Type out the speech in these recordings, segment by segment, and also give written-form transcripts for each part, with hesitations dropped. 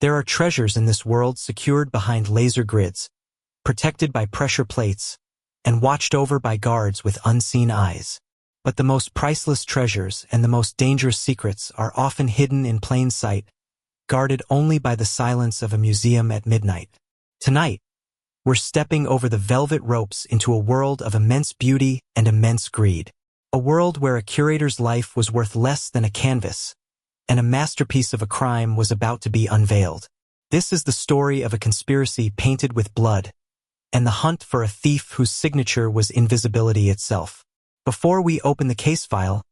There are treasures in this world secured behind laser grids, protected by pressure plates, and watched over by guards with unseen eyes. But the most priceless treasures and the most dangerous secrets are often hidden in plain sight, guarded only by the silence of a museum at midnight. Tonight, we're stepping over the velvet ropes into a world of immense beauty and immense greed. A world where a curator's life was worth less than a canvas, and a masterpiece of a crime was about to be unveiled. This is the story of a conspiracy painted with blood, and the hunt for a thief whose signature was invisibility itself. Before we open the case file,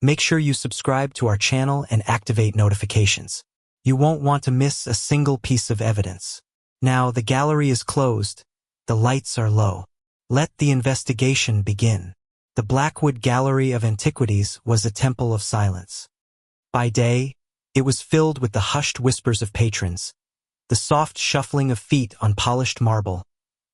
make sure you subscribe to our channel and activate notifications. You won't want to miss a single piece of evidence. Now, the gallery is closed. The lights are low. Let the investigation begin. The Blackwood Gallery of Antiquities was a temple of silence. By day, it was filled with the hushed whispers of patrons, the soft shuffling of feet on polished marble,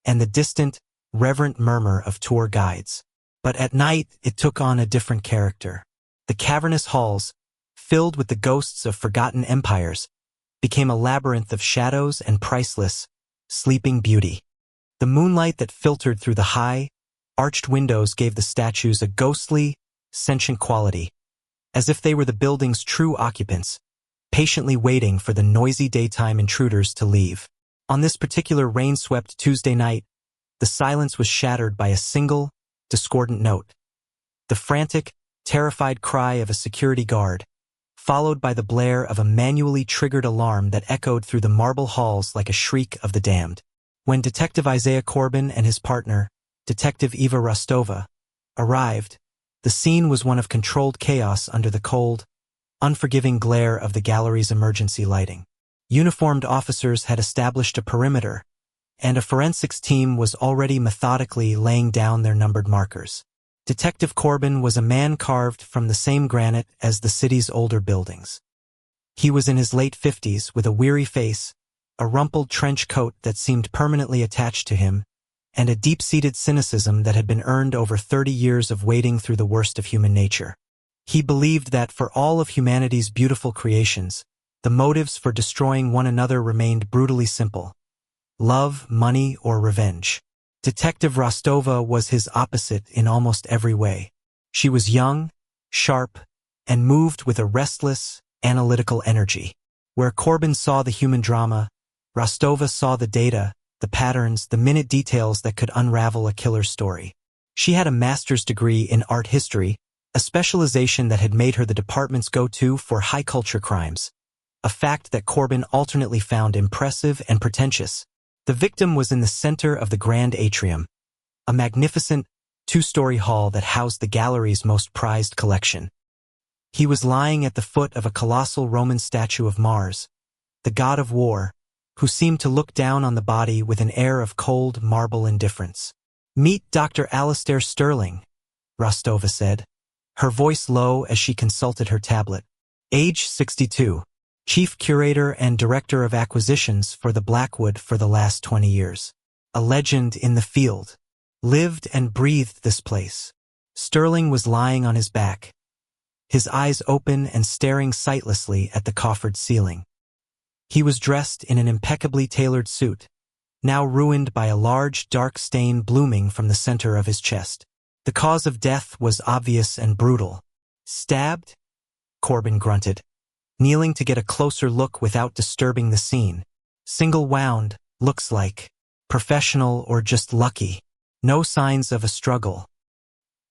and the distant, reverent murmur of tour guides. But at night, it took on a different character. The cavernous halls, filled with the ghosts of forgotten empires, became a labyrinth of shadows and priceless, sleeping beauty. The moonlight that filtered through the high, arched windows gave the statues a ghostly, sentient quality, as if they were the building's true occupants, patiently waiting for the noisy daytime intruders to leave. On this particular rain-swept Tuesday night, the silence was shattered by a single, discordant note. The frantic, terrified cry of a security guard, followed by the blare of a manually triggered alarm that echoed through the marble halls like a shriek of the damned. When Detective Isaiah Corbin and his partner, Detective Eva Rostova, arrived, the scene was one of controlled chaos under the cold, unforgiving glare of the gallery's emergency lighting. Uniformed officers had established a perimeter, and a forensics team was already methodically laying down their numbered markers. Detective Corbin was a man carved from the same granite as the city's older buildings. He was in his late 50s with a weary face, a rumpled trench coat that seemed permanently attached to him, and a deep-seated cynicism that had been earned over 30 years of wading through the worst of human nature. He believed that for all of humanity's beautiful creations, the motives for destroying one another remained brutally simple: love, money, or revenge. Detective Rostova was his opposite in almost every way. She was young, sharp, and moved with a restless, analytical energy. Where Corbin saw the human drama, Rostova saw the data, the patterns, the minute details that could unravel a killer's story. She had a master's degree in art history, a specialization that had made her the department's go-to for high-culture crimes, a fact that Corbin alternately found impressive and pretentious. The victim was in the center of the grand atrium, a magnificent, two-story hall that housed the gallery's most prized collection. He was lying at the foot of a colossal Roman statue of Mars, the god of war, who seemed to look down on the body with an air of cold marble indifference. "Meet Dr. Alistair Sterling," Rostova said, her voice low as she consulted her tablet. Age 62. Chief Curator and Director of Acquisitions for the Blackwood for the last 20 years. A legend in the field. Lived and breathed this place. Sterling was lying on his back, his eyes open and staring sightlessly at the coffered ceiling. He was dressed in an impeccably tailored suit, now ruined by a large dark stain blooming from the center of his chest. The cause of death was obvious and brutal. "Stabbed?" Corbin grunted, kneeling to get a closer look without disturbing the scene. "Single wound, looks like. Professional or just lucky. No signs of a struggle."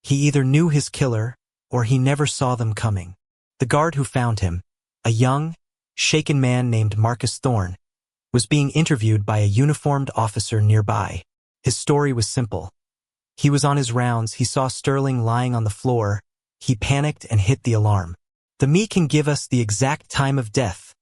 He either knew his killer, or he never saw them coming. The guard who found him, a young, shaken man named Marcus Thorne, was being interviewed by a uniformed officer nearby. His story was simple. He was on his rounds, he saw Sterling lying on the floor, he panicked and hit the alarm. "The me can give us the exact time of death,"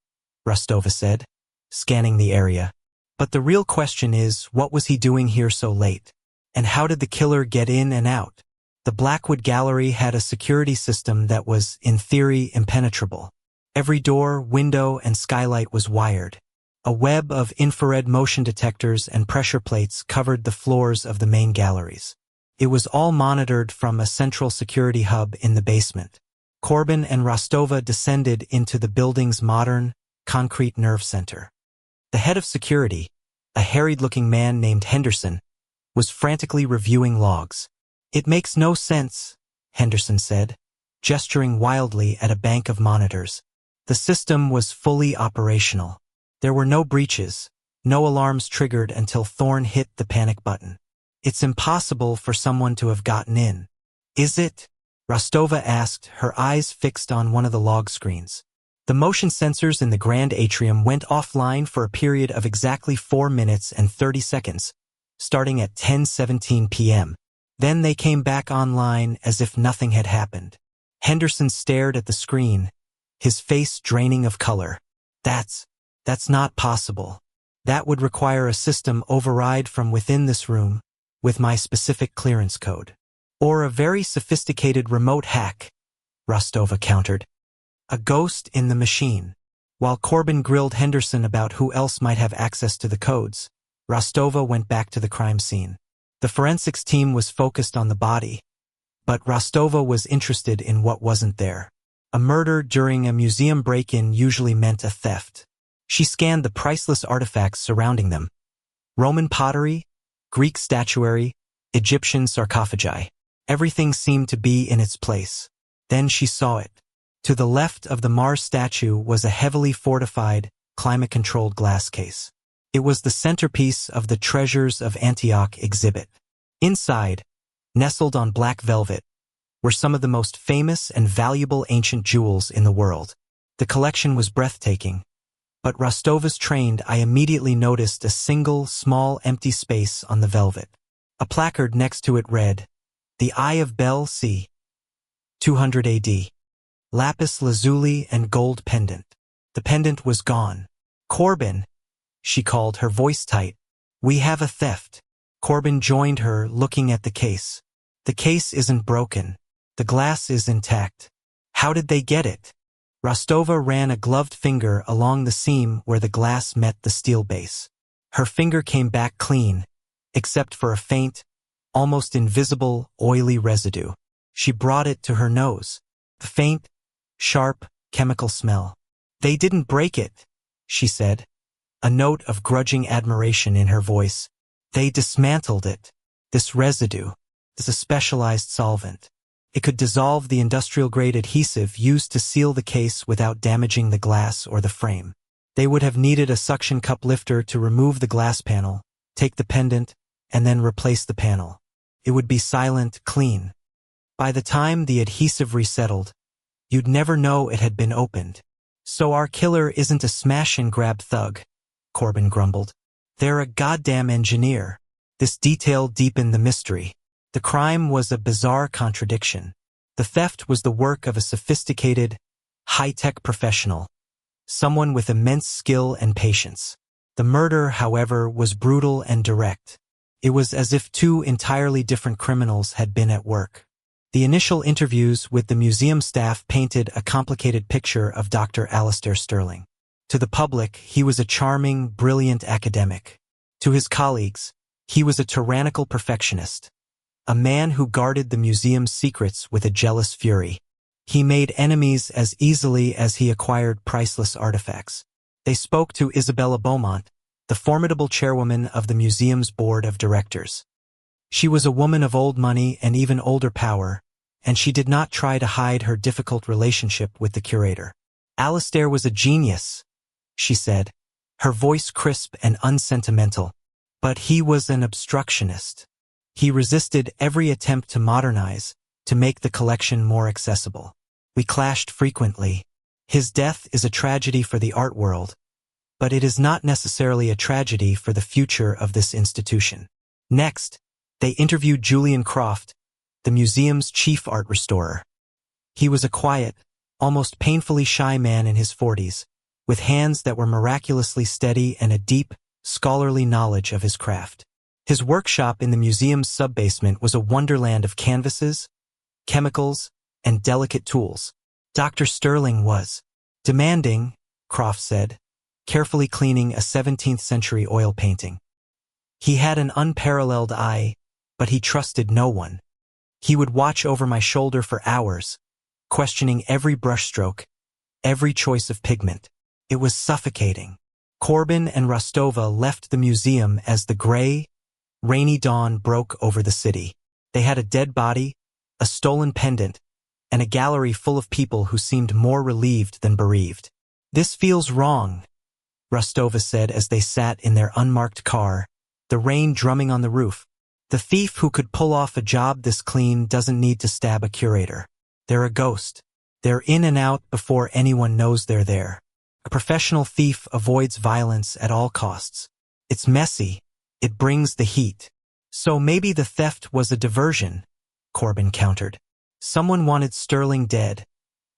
Rostova said, scanning the area. "But the real question is, what was he doing here so late? And how did the killer get in and out?" The Blackwood Gallery had a security system that was, in theory, impenetrable. Every door, window, and skylight was wired. A web of infrared motion detectors and pressure plates covered the floors of the main galleries. It was all monitored from a central security hub in the basement. Corbin and Rostova descended into the building's modern, concrete nerve center. The head of security, a harried-looking man named Henderson, was frantically reviewing logs. "It makes no sense," Henderson said, gesturing wildly at a bank of monitors. The system was fully operational. There were no breaches, no alarms triggered until Thorne hit the panic button. "It's impossible for someone to have gotten in." "Is it?" Rostova asked, her eyes fixed on one of the log screens. The motion sensors in the grand atrium went offline for a period of exactly 4 minutes and 30 seconds, starting at 10:17 p.m. Then they came back online as if nothing had happened. Henderson stared at the screen, his face draining of color. That's not possible. That would require a system override from within this room, with my specific clearance code. Or a very sophisticated remote hack, Rostova countered. A ghost in the machine. While Corbin grilled Henderson about who else might have access to the codes, Rostova went back to the crime scene. The forensics team was focused on the body, but Rostova was interested in what wasn't there. A murder during a museum break-in usually meant a theft. She scanned the priceless artifacts surrounding them. Roman pottery, Greek statuary, Egyptian sarcophagi. Everything seemed to be in its place. Then she saw it. To the left of the Mars statue was a heavily fortified, climate-controlled glass case. It was the centerpiece of the Treasures of Antioch exhibit. Inside, nestled on black velvet, were some of the most famous and valuable ancient jewels in the world. The collection was breathtaking, but Rostova's trained eye immediately noticed a single, small, empty space on the velvet. A placard next to it read, "The Eye of Bel C. 200 AD. Lapis lazuli and gold pendant." The pendant was gone. "Corbin," she called, her voice tight. "We have a theft." Corbin joined her, looking at the case. "The case isn't broken. The glass is intact." "How did they get it?" Rostova ran a gloved finger along the seam where the glass met the steel base. Her finger came back clean, except for a faint, almost invisible, oily residue. She brought it to her nose. The faint, sharp, chemical smell. "They didn't break it," she said, a note of grudging admiration in her voice. "They dismantled it. This residue is a specialized solvent. It could dissolve the industrial-grade adhesive used to seal the case without damaging the glass or the frame. They would have needed a suction cup lifter to remove the glass panel, take the pendant, and then replace the panel. It would be silent, clean. By the time the adhesive resettled, you'd never know it had been opened." "So our killer isn't a smash-and-grab thug," Corbin grumbled. "They're a goddamn engineer." This detail deepened the mystery. The crime was a bizarre contradiction. The theft was the work of a sophisticated, high-tech professional, someone with immense skill and patience. The murder, however, was brutal and direct. It was as if two entirely different criminals had been at work. The initial interviews with the museum staff painted a complicated picture of Dr. Alistair Sterling. To the public, he was a charming, brilliant academic. To his colleagues, he was a tyrannical perfectionist, a man who guarded the museum's secrets with a jealous fury. He made enemies as easily as he acquired priceless artifacts. They spoke to Isabella Beaumont, the formidable chairwoman of the museum's board of directors. She was a woman of old money and even older power, and she did not try to hide her difficult relationship with the curator. "Alistair was a genius," she said, her voice crisp and unsentimental. "But he was an obstructionist. He resisted every attempt to modernize, to make the collection more accessible. We clashed frequently. His death is a tragedy for the art world, but it is not necessarily a tragedy for the future of this institution." Next, they interviewed Julian Croft, the museum's chief art restorer. He was a quiet, almost painfully shy man in his 40s, with hands that were miraculously steady and a deep, scholarly knowledge of his craft. His workshop in the museum's sub-basement was a wonderland of canvases, chemicals, and delicate tools. Dr. Sterling was demanding, Croft said, carefully cleaning a 17th-century oil painting. He had an unparalleled eye, but he trusted no one. He would watch over my shoulder for hours, questioning every brushstroke, every choice of pigment. It was suffocating. Corbin and Rostova left the museum as the gray, rainy dawn broke over the city. They had a dead body, a stolen pendant, and a gallery full of people who seemed more relieved than bereaved. "This feels wrong," Rostova said as they sat in their unmarked car, the rain drumming on the roof. "The thief who could pull off a job this clean doesn't need to stab a curator. They're a ghost. They're in and out before anyone knows they're there. A professional thief avoids violence at all costs. It's messy. It brings the heat." "So maybe the theft was a diversion," Corbin countered. "Someone wanted Sterling dead,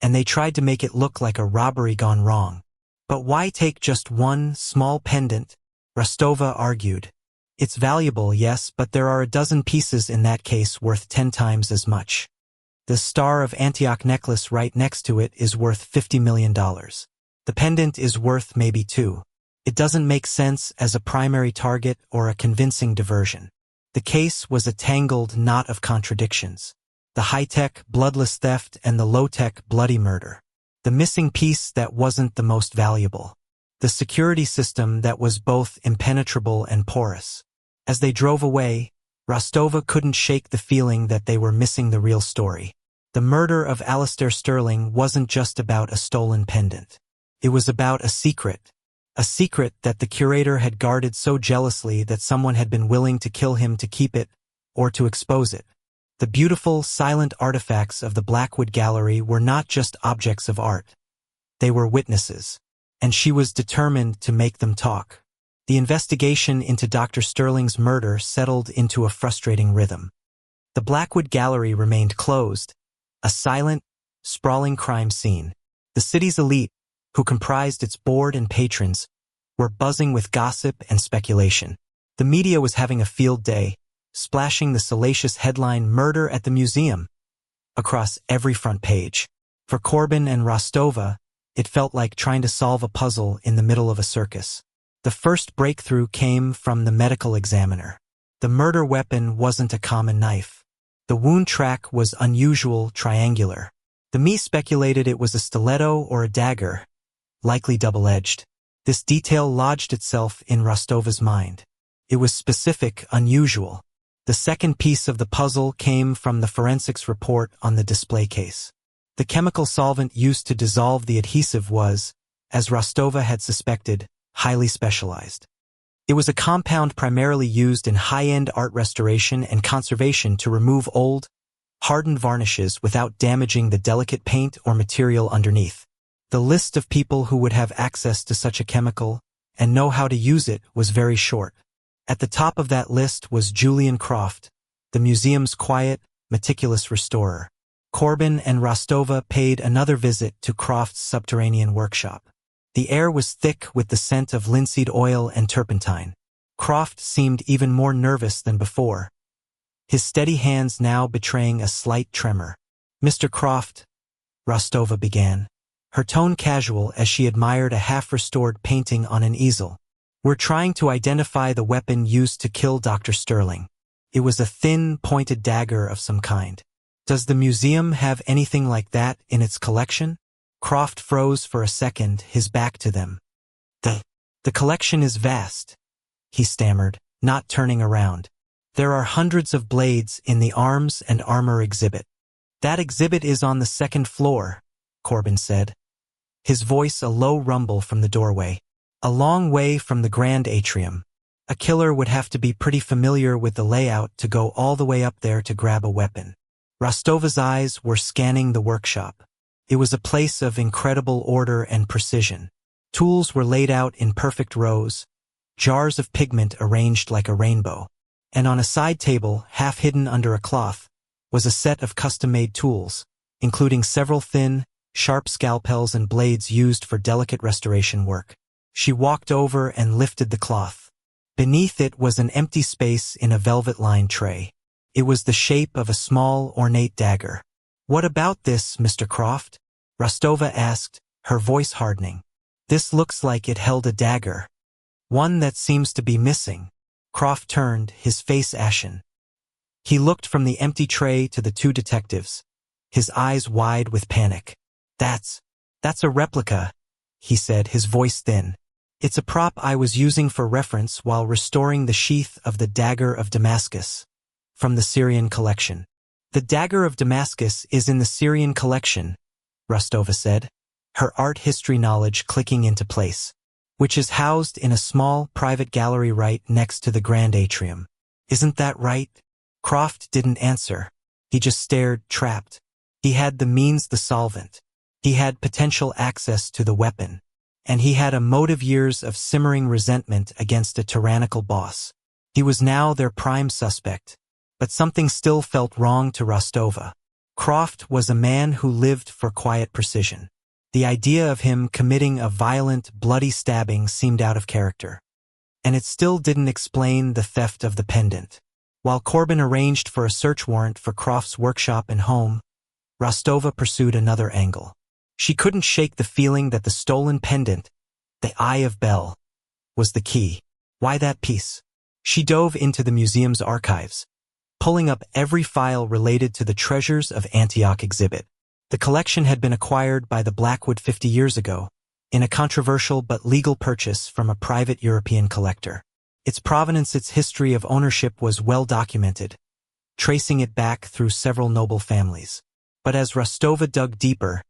and they tried to make it look like a robbery gone wrong. But why take just one small pendant?" Rostova argued. "It's valuable, yes, but there are a dozen pieces in that case worth 10 times as much. The Star of Antioch necklace right next to it is worth $50 million. The pendant is worth maybe 2. It doesn't make sense as a primary target or a convincing diversion." The case was a tangled knot of contradictions. The high-tech, bloodless theft and the low-tech, bloody murder. The missing piece that wasn't the most valuable. The security system that was both impenetrable and porous. As they drove away, Rostova couldn't shake the feeling that they were missing the real story. The murder of Alistair Sterling wasn't just about a stolen pendant. It was about a secret that the curator had guarded so jealously that someone had been willing to kill him to keep it, or to expose it. The beautiful, silent artifacts of the Blackwood Gallery were not just objects of art. They were witnesses, and she was determined to make them talk. The investigation into Dr. Sterling's murder settled into a frustrating rhythm. The Blackwood Gallery remained closed, a silent, sprawling crime scene. The city's elite, who comprised its board and patrons, were buzzing with gossip and speculation. The media was having a field day, splashing the salacious headline "Murder at the Museum" across every front page. For Corbin and Rostova, it felt like trying to solve a puzzle in the middle of a circus. The first breakthrough came from the medical examiner. The murder weapon wasn't a common knife. The wound track was unusual, triangular. The ME speculated it was a stiletto or a dagger, likely double-edged. This detail lodged itself in Rostova's mind. It was specific, unusual. The second piece of the puzzle came from the forensics report on the display case. The chemical solvent used to dissolve the adhesive was, as Rostova had suspected, highly specialized. It was a compound primarily used in high-end art restoration and conservation to remove old, hardened varnishes without damaging the delicate paint or material underneath. The list of people who would have access to such a chemical and know how to use it was very short. At the top of that list was Julian Croft, the museum's quiet, meticulous restorer. Corbin and Rostova paid another visit to Croft's subterranean workshop. The air was thick with the scent of linseed oil and turpentine. Croft seemed even more nervous than before, his steady hands now betraying a slight tremor. "Mr. Croft," Rostova began, her tone casual as she admired a half-restored painting on an easel. "We're trying to identify the weapon used to kill Dr. Sterling. It was a thin, pointed dagger of some kind. Does the museum have anything like that in its collection?" Croft froze for a second, his back to them. The collection is vast," he stammered, not turning around. "There are hundreds of blades in the arms and armor exhibit." "That exhibit is on the second floor," Corbin said, his voice a low rumble from the doorway. "A long way from the grand atrium. A killer would have to be pretty familiar with the layout to go all the way up there to grab a weapon." Rostova's eyes were scanning the workshop. It was a place of incredible order and precision. Tools were laid out in perfect rows, jars of pigment arranged like a rainbow. And on a side table, half hidden under a cloth, was a set of custom-made tools, including several thin, sharp scalpels and blades used for delicate restoration work. She walked over and lifted the cloth. Beneath it was an empty space in a velvet-lined tray. It was the shape of a small, ornate dagger. "What about this, Mr. Croft?" Rostova asked, her voice hardening. "This looks like it held a dagger. One that seems to be missing." Croft turned, his face ashen. He looked from the empty tray to the two detectives, his eyes wide with panic. That's a replica," he said, his voice thin. It's a prop I was using for reference while restoring the sheath of the Dagger of Damascus from the Syrian collection. The Dagger of Damascus is in the Syrian collection, Rostova said, her art history knowledge clicking into place, which is housed in a small private gallery right next to the grand atrium. Isn't that right? Croft didn't answer. He just stared, trapped. He had the means, the solvent. He had potential access to the weapon. And he had a motive, years of simmering resentment against a tyrannical boss. He was now their prime suspect. But something still felt wrong to Rostova. Croft was a man who lived for quiet precision. The idea of him committing a violent, bloody stabbing seemed out of character. And it still didn't explain the theft of the pendant. While Corbin arranged for a search warrant for Croft's workshop and home, Rostova pursued another angle. She couldn't shake the feeling that the stolen pendant, the Eye of Bel, was the key. Why that piece? She dove into the museum's archives, pulling up every file related to the Treasures of Antioch exhibit. The collection had been acquired by the Blackwood 50 years ago, in a controversial but legal purchase from a private European collector. Its provenance, its history of ownership was well documented, tracing it back through several noble families. But as Rostova dug deeper,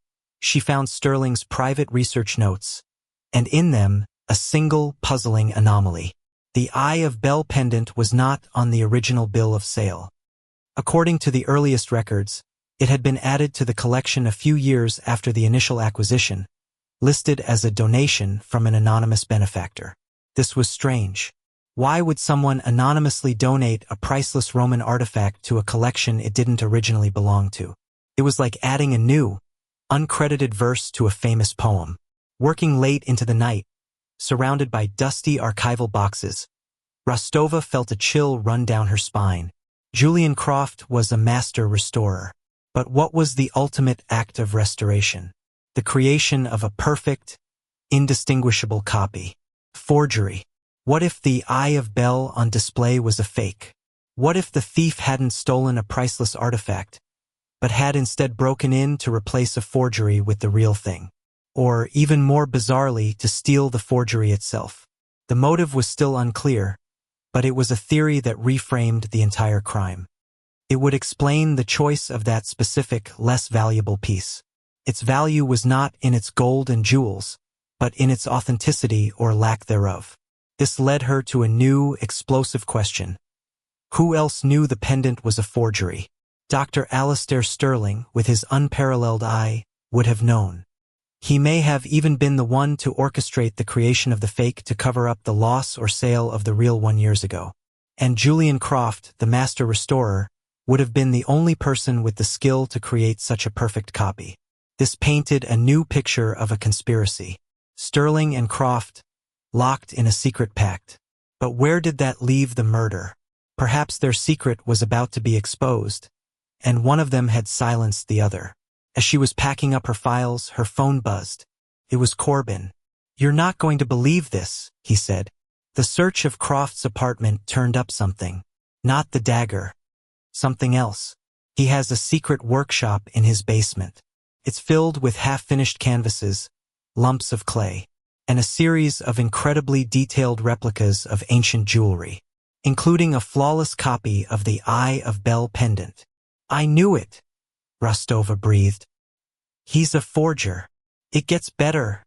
she found Sterling's private research notes, and in them, a single puzzling anomaly. The Eye of Bel pendant was not on the original bill of sale. According to the earliest records, it had been added to the collection a few years after the initial acquisition, listed as a donation from an anonymous benefactor. This was strange. Why would someone anonymously donate a priceless Roman artifact to a collection it didn't originally belong to? It was like adding a new, uncredited verse to a famous poem. Working late into the night, surrounded by dusty archival boxes, Rostova felt a chill run down her spine. Julian Croft was a master restorer. But what was the ultimate act of restoration? The creation of a perfect, indistinguishable copy. Forgery. What if the Eye of Bel on display was a fake? What if the thief hadn't stolen a priceless artifact, but had instead broken in to replace a forgery with the real thing? Or, even more bizarrely, to steal the forgery itself? The motive was still unclear, but it was a theory that reframed the entire crime. It would explain the choice of that specific, less valuable piece. Its value was not in its gold and jewels, but in its authenticity or lack thereof. This led her to a new, explosive question. Who else knew the pendant was a forgery? Dr. Alistair Sterling, with his unparalleled eye, would have known. He may have even been the one to orchestrate the creation of the fake to cover up the loss or sale of the real one years ago. And Julian Croft, the master restorer, would have been the only person with the skill to create such a perfect copy. This painted a new picture of a conspiracy. Sterling and Croft, locked in a secret pact. But where did that leave the murder? Perhaps their secret was about to be exposed, and one of them had silenced the other. As she was packing up her files, her phone buzzed. It was Corbin. "You're not going to believe this," he said. The search of Croft's apartment turned up something. Not the dagger. Something else. He has a secret workshop in his basement. It's filled with half-finished canvases, lumps of clay, and a series of incredibly detailed replicas of ancient jewelry, including a flawless copy of the Eye of Bel pendant. "I knew it," Rostova breathed. "He's a forger." "It gets better,"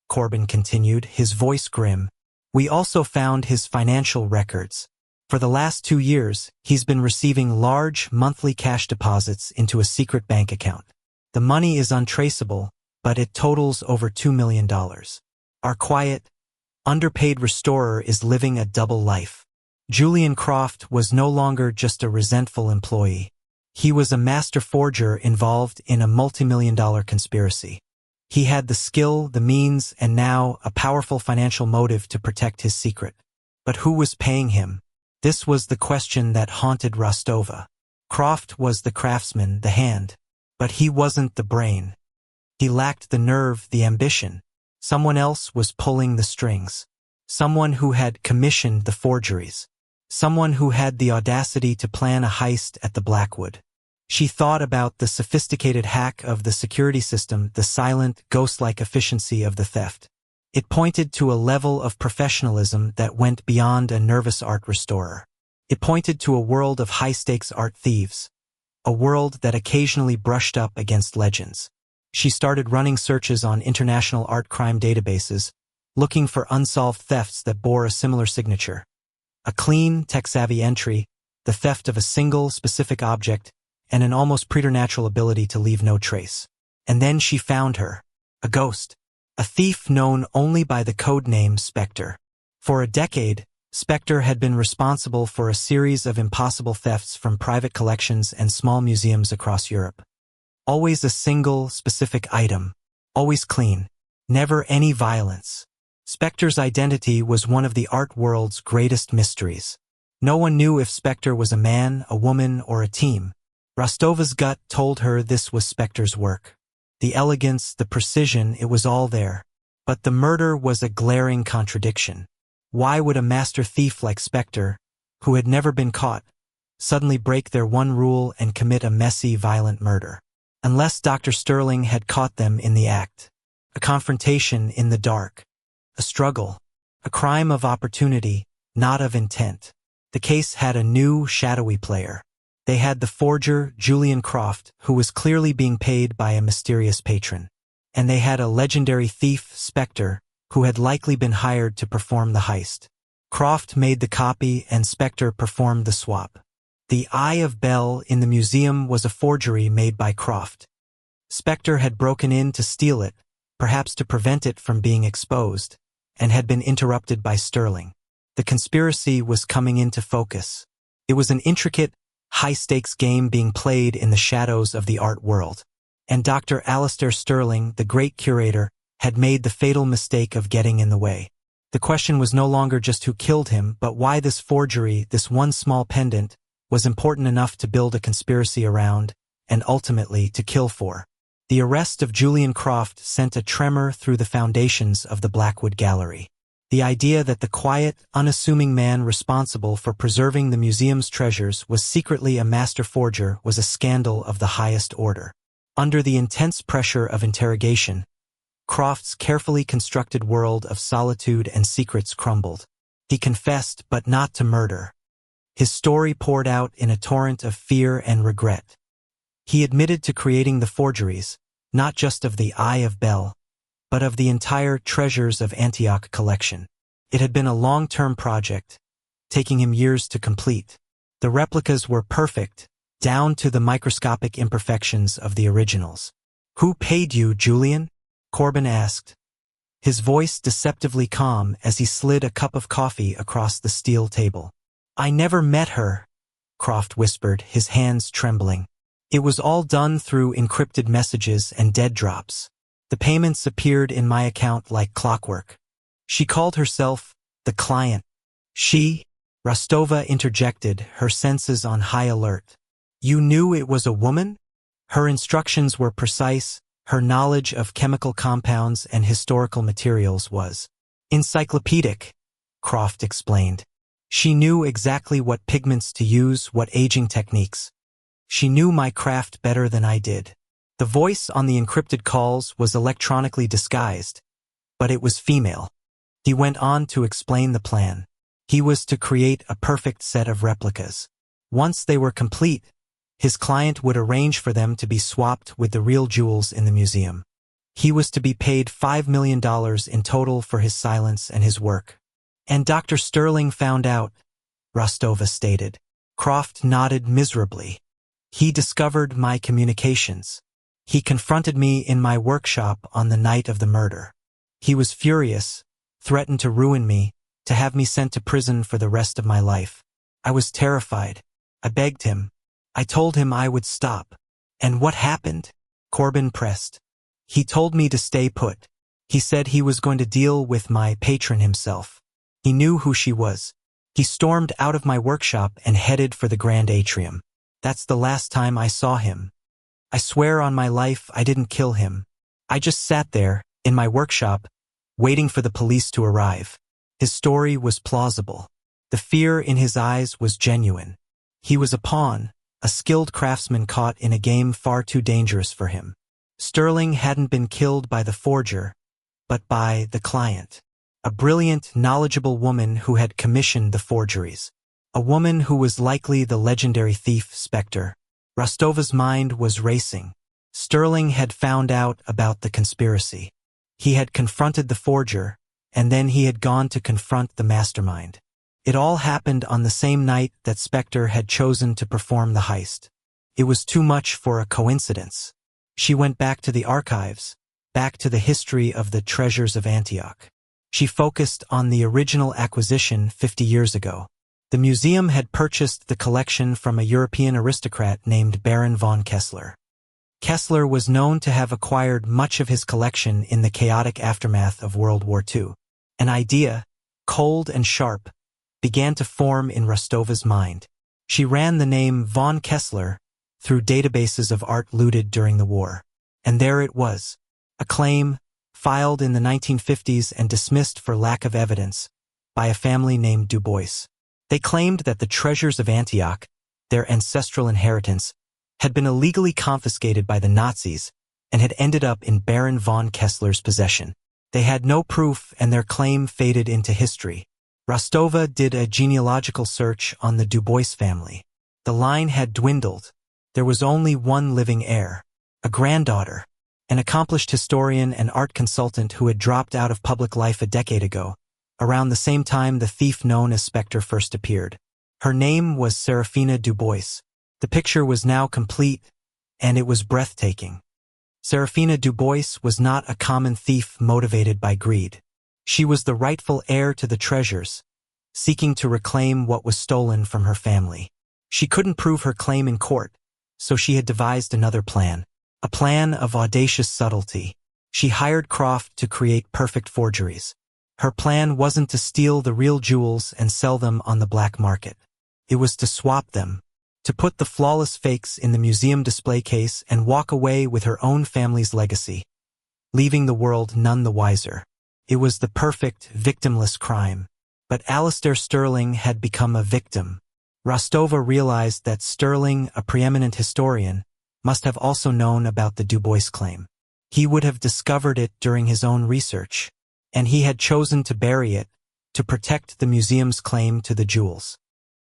Corbin continued, his voice grim. "We also found his financial records. For the last 2 years, he's been receiving large monthly cash deposits into a secret bank account. The money is untraceable, but it totals over $2 million. Our quiet, underpaid restorer is living a double life." Julian Croft was no longer just a resentful employee. He was a master forger involved in a multi-million-dollar conspiracy. He had the skill, the means, and now a powerful financial motive to protect his secret. But who was paying him? This was the question that haunted Rostova. Croft was the craftsman, the hand. But he wasn't the brain. He lacked the nerve, the ambition. Someone else was pulling the strings. Someone who had commissioned the forgeries. Someone who had the audacity to plan a heist at the Blackwood. She thought about the sophisticated hack of the security system, the silent, ghost-like efficiency of the theft. It pointed to a level of professionalism that went beyond a nervous art restorer. It pointed to a world of high-stakes art thieves, a world that occasionally brushed up against legends. She started running searches on international art crime databases, looking for unsolved thefts that bore a similar signature. A clean, tech-savvy entry, the theft of a single, specific object, and an almost preternatural ability to leave no trace. And then she found her, a ghost, a thief known only by the codename Spectre. For a decade, Spectre had been responsible for a series of impossible thefts from private collections and small museums across Europe. Always a single, specific item, always clean, never any violence. Spectre's identity was one of the art world's greatest mysteries. No one knew if Spectre was a man, a woman, or a team. Rostova's gut told her this was Spectre's work. The elegance, the precision, it was all there. But the murder was a glaring contradiction. Why would a master thief like Spectre, who had never been caught, suddenly break their one rule and commit a messy, violent murder? Unless Dr. Sterling had caught them in the act. A confrontation in the dark. A struggle. A crime of opportunity, not of intent. The case had a new, shadowy player. They had the forger, Julian Croft, who was clearly being paid by a mysterious patron. And they had a legendary thief, Spectre, who had likely been hired to perform the heist. Croft made the copy and Spectre performed the swap. The Eye of Bel in the museum was a forgery made by Croft. Spectre had broken in to steal it, perhaps to prevent it from being exposed, and had been interrupted by Sterling. The conspiracy was coming into focus. It was an intricate, high-stakes game being played in the shadows of the art world. And Dr. Alistair Sterling, the great curator, had made the fatal mistake of getting in the way. The question was no longer just who killed him, but why this forgery, this one small pendant, was important enough to build a conspiracy around, and ultimately to kill for. The arrest of Julian Croft sent a tremor through the foundations of the Blackwood Gallery. The idea that the quiet, unassuming man responsible for preserving the museum's treasures was secretly a master forger was a scandal of the highest order. Under the intense pressure of interrogation, Croft's carefully constructed world of solitude and secrets crumbled. He confessed, but not to murder. His story poured out in a torrent of fear and regret. He admitted to creating the forgeries, not just of the Eye of Bel, but of the entire Treasures of Antioch collection. It had been a long-term project, taking him years to complete. The replicas were perfect, down to the microscopic imperfections of the originals. "Who paid you, Julian?" Corbin asked, his voice deceptively calm as he slid a cup of coffee across the steel table. "I never met her," Croft whispered, his hands trembling. "It was all done through encrypted messages and dead drops. The payments appeared in my account like clockwork. She called herself the client." "She?" Rostova interjected, her senses on high alert. "You knew it was a woman?" Her instructions were precise, her knowledge of chemical compounds and historical materials was encyclopedic, Croft explained. She knew exactly what pigments to use, what aging techniques. She knew my craft better than I did. The voice on the encrypted calls was electronically disguised, but it was female. He went on to explain the plan. He was to create a perfect set of replicas. Once they were complete, his client would arrange for them to be swapped with the real jewels in the museum. He was to be paid $5 million in total for his silence and his work. "And Dr. Sterling found out," Rostova stated. Croft nodded miserably. "He discovered my communications. He confronted me in my workshop on the night of the murder. He was furious, threatened to ruin me, to have me sent to prison for the rest of my life. I was terrified. I begged him. I told him I would stop." "And what happened?" Corbin pressed. "He told me to stay put. He said he was going to deal with my patron himself. He knew who she was. He stormed out of my workshop and headed for the Grand Atrium. That's the last time I saw him. I swear on my life I didn't kill him. I just sat there, in my workshop, waiting for the police to arrive." His story was plausible. The fear in his eyes was genuine. He was a pawn, a skilled craftsman caught in a game far too dangerous for him. Sterling hadn't been killed by the forger, but by the client. A brilliant, knowledgeable woman who had commissioned the forgeries. A woman who was likely the legendary thief Spectre. Rostova's mind was racing. Sterling had found out about the conspiracy. He had confronted the forger, and then he had gone to confront the mastermind. It all happened on the same night that Spectre had chosen to perform the heist. It was too much for a coincidence. She went back to the archives, back to the history of the treasures of Antioch. She focused on the original acquisition 50 years ago. The museum had purchased the collection from a European aristocrat named Baron von Kessler. Kessler was known to have acquired much of his collection in the chaotic aftermath of World War II. An idea, cold and sharp, began to form in Rostova's mind. She ran the name von Kessler through databases of art looted during the war. And there it was, a claim filed in the 1950s and dismissed for lack of evidence by a family named Du Bois. They claimed that the treasures of Antioch, their ancestral inheritance, had been illegally confiscated by the Nazis and had ended up in Baron von Kessler's possession. They had no proof and their claim faded into history. Rostova did a genealogical search on the Du Bois family. The line had dwindled. There was only one living heir, a granddaughter, an accomplished historian and art consultant who had dropped out of public life a decade ago, around the same time the thief known as Spectre first appeared. Her name was Serafina Du Bois. The picture was now complete, and it was breathtaking. Serafina Du Bois was not a common thief motivated by greed. She was the rightful heir to the treasures, seeking to reclaim what was stolen from her family. She couldn't prove her claim in court, so she had devised another plan. A plan of audacious subtlety. She hired Croft to create perfect forgeries. Her plan wasn't to steal the real jewels and sell them on the black market. It was to swap them, to put the flawless fakes in the museum display case and walk away with her own family's legacy, leaving the world none the wiser. It was the perfect, victimless crime. But Alistair Sterling had become a victim. Rostova realized that Sterling, a preeminent historian, must have also known about the Du Bois claim. He would have discovered it during his own research, and he had chosen to bury it to protect the museum's claim to the jewels.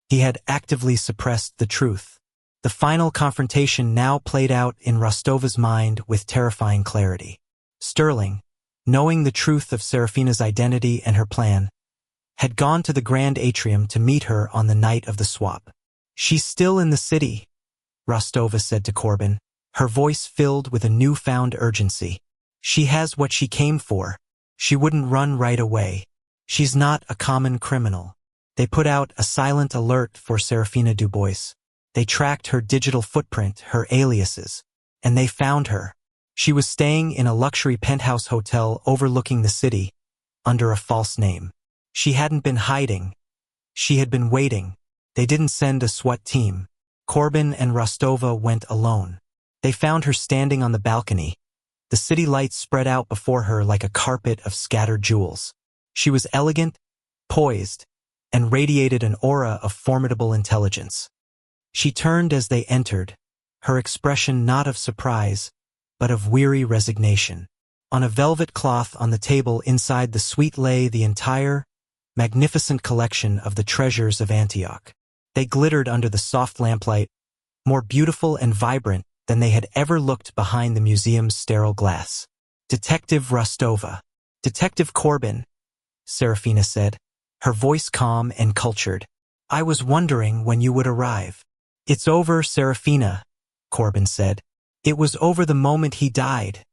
He had actively suppressed the truth. The final confrontation now played out in Rostova's mind with terrifying clarity. Sterling, knowing the truth of Serafina's identity and her plan, had gone to the Grand Atrium to meet her on the night of the swap. "She's still in the city," Rostova said to Corbin, her voice filled with a newfound urgency. "She has what she came for. She wouldn't run right away. She's not a common criminal." They put out a silent alert for Serafina Du Bois. They tracked her digital footprint, her aliases, and they found her. She was staying in a luxury penthouse hotel overlooking the city, under a false name. She hadn't been hiding. She had been waiting. They didn't send a SWAT team. Corbin and Rostova went alone. They found her standing on the balcony, the city lights spread out before her like a carpet of scattered jewels. She was elegant, poised, and radiated an aura of formidable intelligence. She turned as they entered, her expression not of surprise, but of weary resignation. On a velvet cloth on the table inside the suite lay the entire, magnificent collection of the treasures of Antioch. They glittered under the soft lamplight, more beautiful and vibrant than they had ever looked behind the museum's sterile glass. "Detective Rostova." "Detective Corbin," Serafina said, her voice calm and cultured. "I was wondering when you would arrive." "It's over, Serafina," Corbin said. "It was over the moment he died,"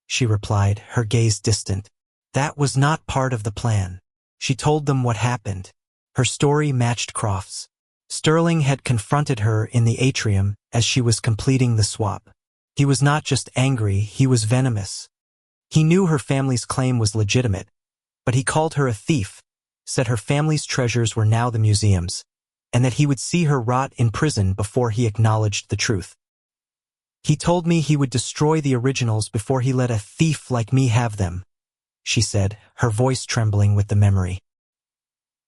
she replied, her gaze distant. "That was not part of the plan." She told them what happened. Her story matched Croft's. Sterling had confronted her in the atrium as she was completing the swap. He was not just angry, he was venomous. He knew her family's claim was legitimate, but he called her a thief, said her family's treasures were now the museum's, and that he would see her rot in prison before he acknowledged the truth. "He told me he would destroy the originals before he let a thief like me have them," she said, her voice trembling with the memory.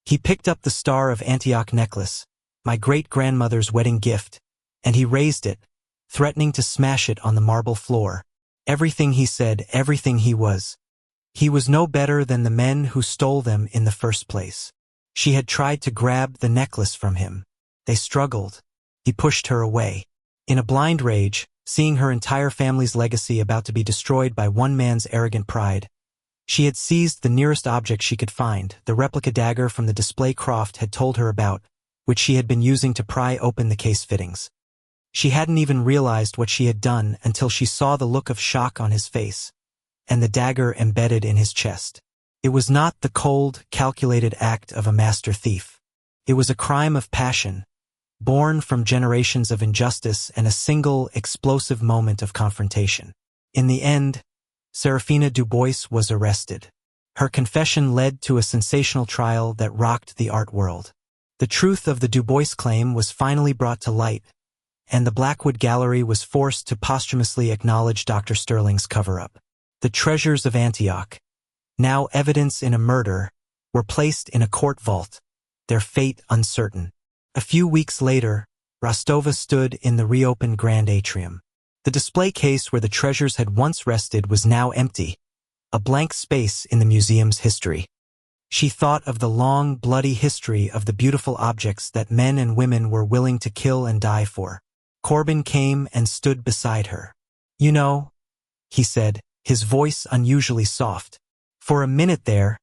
"He picked up the Star of Antioch necklace, my great-grandmother's wedding gift, and he raised it, threatening to smash it on the marble floor. Everything he said, everything he was. He was no better than the men who stole them in the first place. She had tried to grab the necklace from him. They struggled. He pushed her away. In a blind rage, seeing her entire family's legacy about to be destroyed by one man's arrogant pride, she had seized the nearest object she could find, the replica dagger from the display Croft had told her about, which she had been using to pry open the case fittings. She hadn't even realized what she had done until she saw the look of shock on his face, and the dagger embedded in his chest. It was not the cold, calculated act of a master thief. It was a crime of passion, born from generations of injustice and a single, explosive moment of confrontation. In the end, Serafina Dubois was arrested. Her confession led to a sensational trial that rocked the art world. The truth of the Dubois claim was finally brought to light, and the Blackwood Gallery was forced to posthumously acknowledge Dr. Sterling's cover-up. The treasures of Antioch, now evidence in a murder, were placed in a court vault, their fate uncertain. A few weeks later, Rostova stood in the reopened Grand Atrium. The display case where the treasures had once rested was now empty, a blank space in the museum's history. She thought of the long, bloody history of the beautiful objects that men and women were willing to kill and die for. Corbin came and stood beside her. "You know," he said, his voice unusually soft. "For a minute there,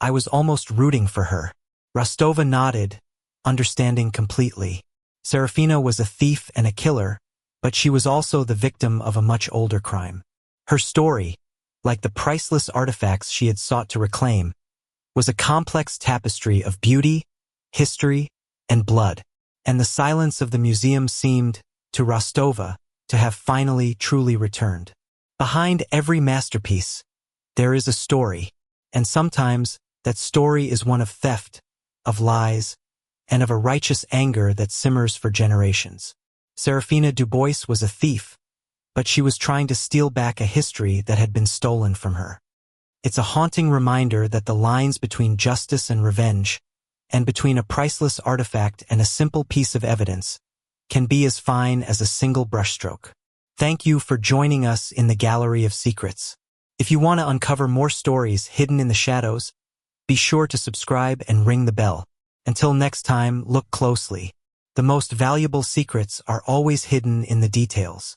I was almost rooting for her." Rostova nodded, understanding completely. Serafina was a thief and a killer, but she was also the victim of a much older crime. Her story, like the priceless artifacts she had sought to reclaim, was a complex tapestry of beauty, history, and blood, and the silence of the museum seemed, to Rostova, to have finally truly returned. Behind every masterpiece, there is a story, and sometimes that story is one of theft, of lies, and of a righteous anger that simmers for generations. Serafina Dubois was a thief, but she was trying to steal back a history that had been stolen from her. It's a haunting reminder that the lines between justice and revenge, and between a priceless artifact and a simple piece of evidence, can be as fine as a single brushstroke. Thank you for joining us in the Gallery of Secrets. If you want to uncover more stories hidden in the shadows, be sure to subscribe and ring the bell. Until next time, look closely. The most valuable secrets are always hidden in the details.